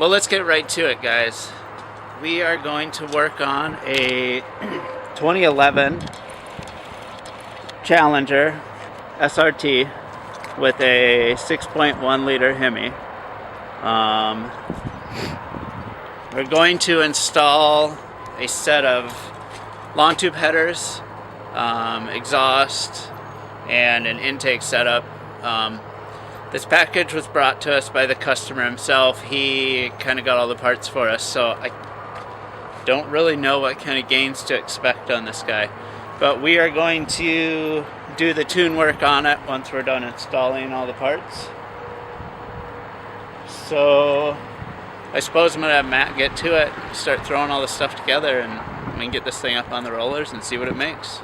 Well, let's get right to it, guys. We are going to work on a 2011 Challenger SRT with a 6.1 liter Hemi. We're going to install a set of long tube headers, exhaust, and an intake setup. This package was brought to us by the customer himself. He kind of got all the parts for us, so I don't really know what kind of gains to expect on this guy. But we are going to do the tune work on it once we're done installing all the parts. So I suppose I'm going to have Matt get to it, start throwing all this stuff together, and we can get this thing up on the rollers and see what it makes.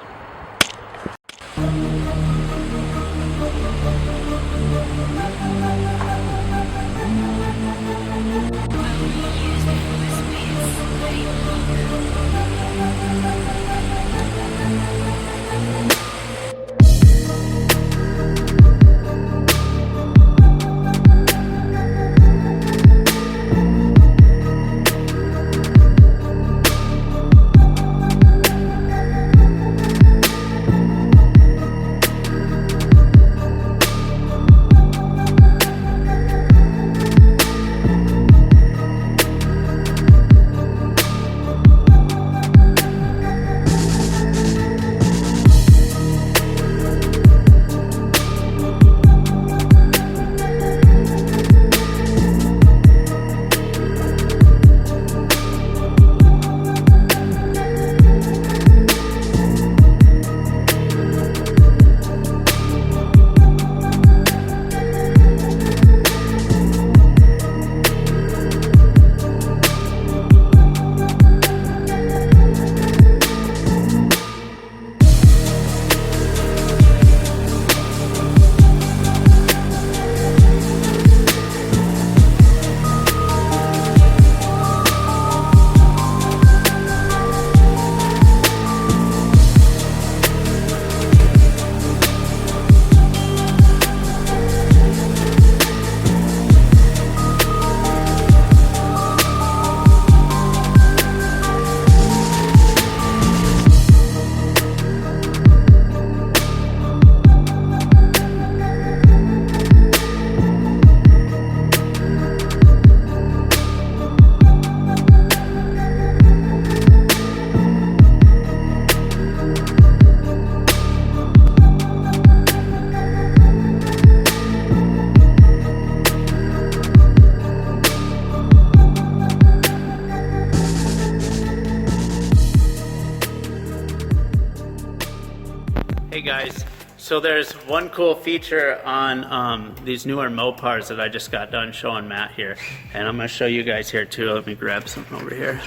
Hey guys, so there's one cool feature on these newer Mopars that I just got done showing Matt here, and I'm going to show you guys here too. Let me grab something over here.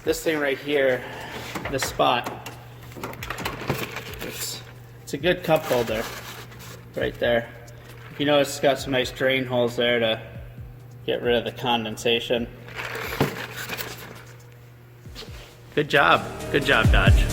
This thing right here, this spot, it's a good cup holder right there. You notice it's got some nice drain holes there to get rid of the condensation. Good job, Dodge.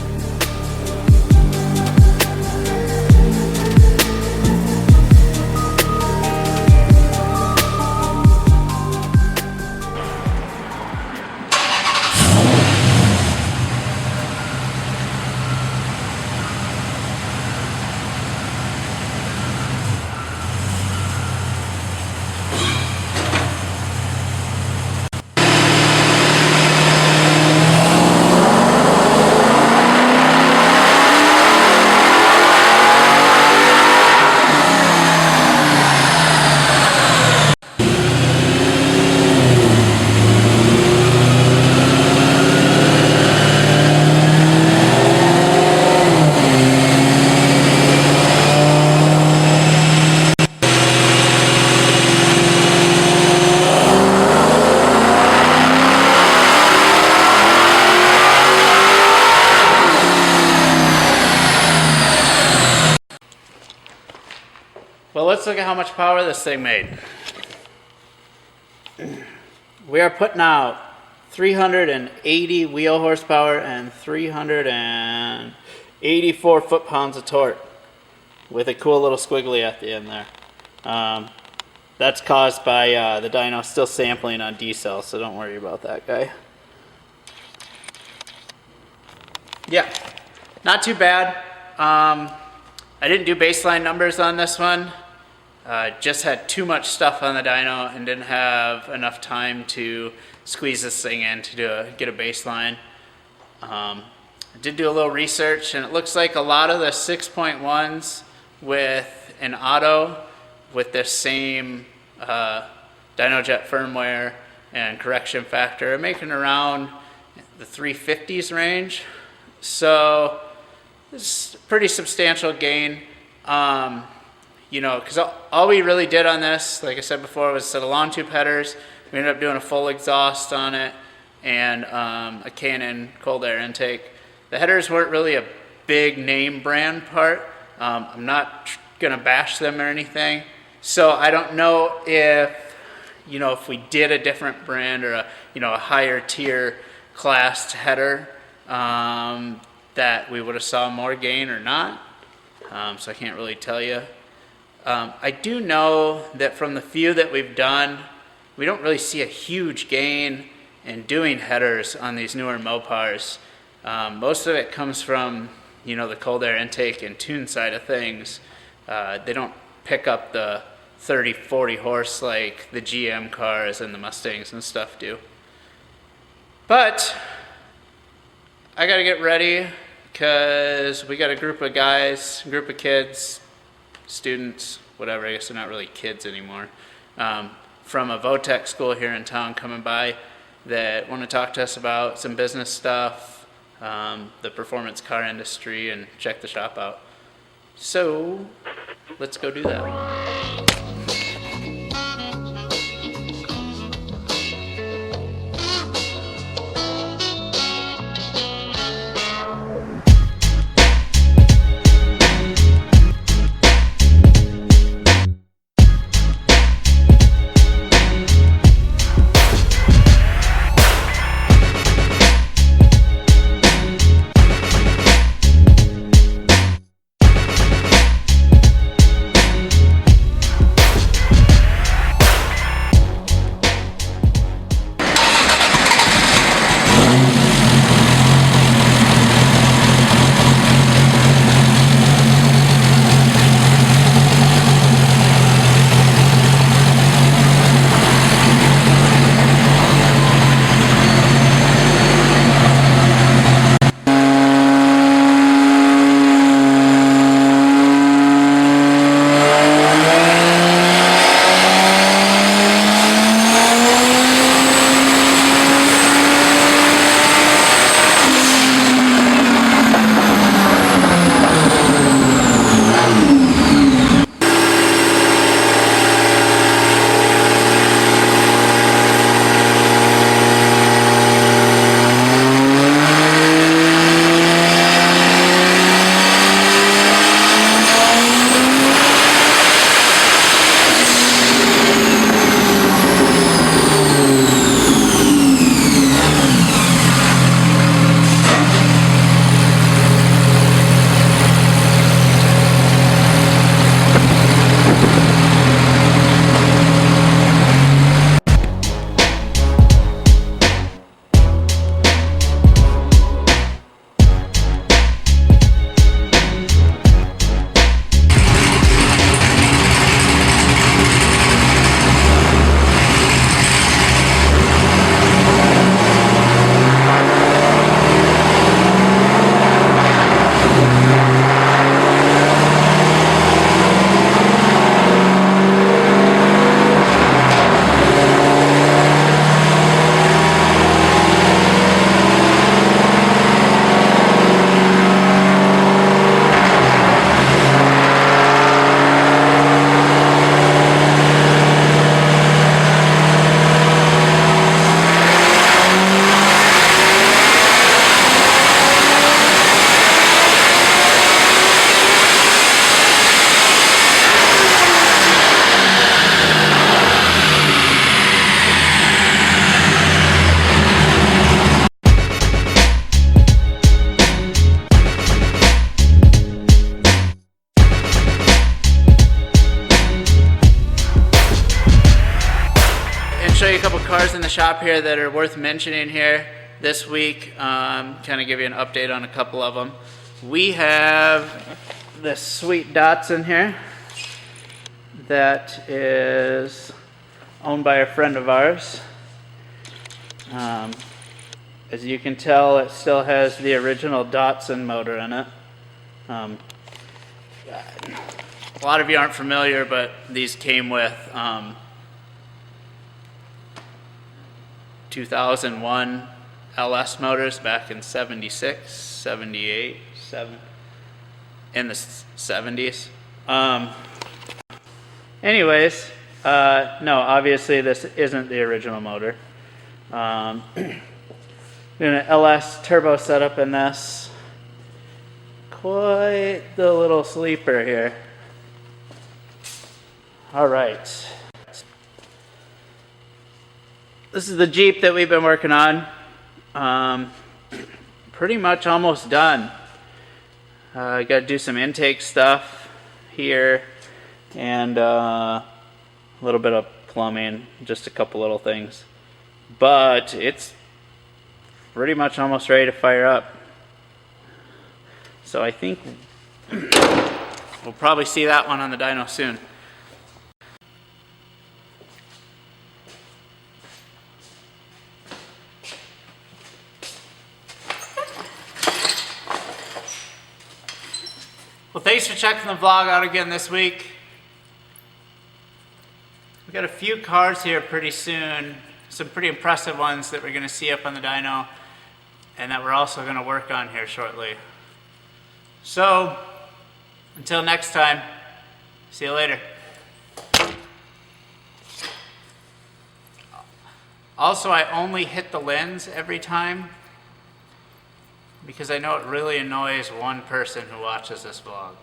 Well, let's look at how much power this thing made. We are putting out 380 wheel horsepower and 384 foot-pounds of torque with a cool little squiggly at the end there. That's caused by the dyno still sampling on D-cell, so don't worry about that guy. Yeah, not too bad. I didn't do baseline numbers on this one. Just had too much stuff on the dyno and didn't have enough time to squeeze this thing in to get a baseline. I did do a little research, and it looks like a lot of the 6.1s with an auto with this same DynoJet firmware and correction factor are making around the 350s range. So it's a pretty substantial gain. You know, because all we really did on this, like I said before, was set of long tube headers. We ended up doing a full exhaust on it and a Canon cold air intake. The headers weren't really a big name brand part. I'm not gonna bash them or anything. So I don't know if, you know, if we did a different brand or a higher tier classed header, that we would have saw more gain or not. So I can't really tell you. I do know that from the few that we've done, we don't really see a huge gain in doing headers on these newer Mopars. Most of it comes from, you know, the cold air intake and tune side of things. They don't pick up the 30, 40 horse like the GM cars and the Mustangs and stuff do. But I gotta get ready because we got a group of guys, a group of kids, students, whatever, I guess they're not really kids anymore, from a Votech school here in town coming by that want to talk to us about some business stuff, the performance car industry, and check the shop out. So let's go do that. show you a couple cars in the shop here that are worth mentioning here this week. Kind of give you an update on a couple of them. We have this sweet Datsun here that is owned by a friend of ours. As you can tell, it still has the original Datsun motor in it. A lot of you aren't familiar, but these came with 2001 LS motors back in 76, 78, in the 70s. Anyways, no, obviously this isn't the original motor. Doing an LS turbo setup in this. Quite the little sleeper here. All right. This is the Jeep that we've been working on. Pretty much almost done. Got to do some intake stuff here and a little bit of plumbing, just a couple little things. But it's pretty much almost ready to fire up. So I think we'll probably see that one on the dyno soon. Well, thanks for checking the vlog out again this week. We've got a few cars here pretty soon, some pretty impressive ones that we're going to see up on the dyno and that we're also going to work on here shortly. So, until next time, see you later. Also, I only hit the lens every time because I know it really annoys one person who watches this vlog.